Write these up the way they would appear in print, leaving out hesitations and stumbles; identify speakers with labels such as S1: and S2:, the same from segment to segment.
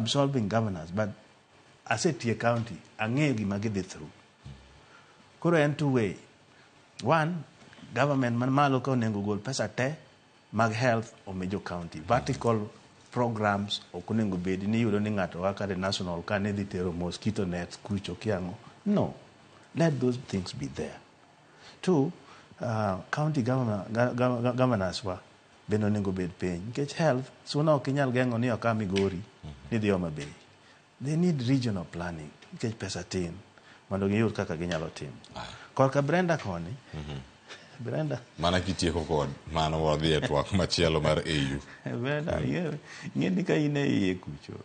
S1: absolving governors, but as a tier county, ang'eyo gima gidhi through. Koro en two way. One, government man malo ka onego gol pesa te mag health o mejo county. Vertical programs ok onego bedi ni yudo ni ng'ato kaka the national ka ne dhi tero mosquito nets kucho kiango. No. Let those things be there. Two, county governors wa bende onego bed piny. Nikech health, suna ok inyal geng'o ni oka Migori, ni dhi Homa Bay. They need regional planning. Nikech pesa tin. Mondo giyud kaka ginyalo tim. Korka Brenda koni. Brenda.
S2: Mana kitieko kod mano wadhi e twak machielo mar AU.
S1: Brenda, ng'eni ka in e iye kucho.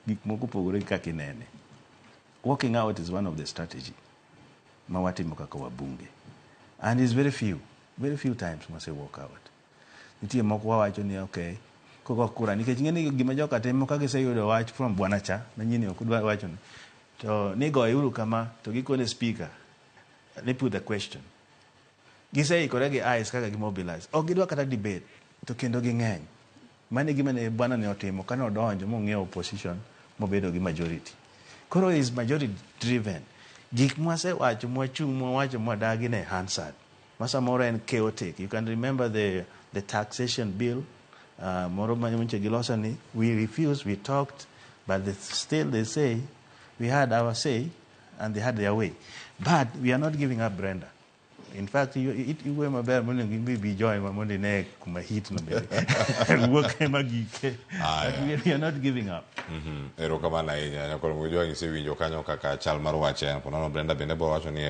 S1: Gik moko pogore kaka inene. Walking out is one of the strategy. Mawatimo kaka wabunge. And it's very few times must walk out. Nitie moko wawacho ni okay, koko kura nikech ng'eni gima joka timo ka giseyudo wach from bwana cha manyini ok dwa wacho ni to ni go yuru kama to gikone speaker they put the question giseikore gi eyes kaka gimobilize ok gidwa kata debate to kendo ging'eny mane gima ne bwana ne otimo kana odonjo mong'iewo opposition mobedo gi majority. Koro is majority driven. Gik mwasewacho mwachung' mwawacho mwadagi ne Hansard. Masamoro en chaotic. You can remember the taxation bill. Moro manyoche gilosa ni we refused, we talked, but still they say we had our say and they had their way. But we are not giving up, Brenda. In fact, you were my bear morning be join my Monday neck my heat no baby. Work magike. But we are not giving up.
S2: Ero kama na inya nyakoro mujua ngisi winjo kanyo kaka chal mar wache. Ponono Brenda bende bo wacho ni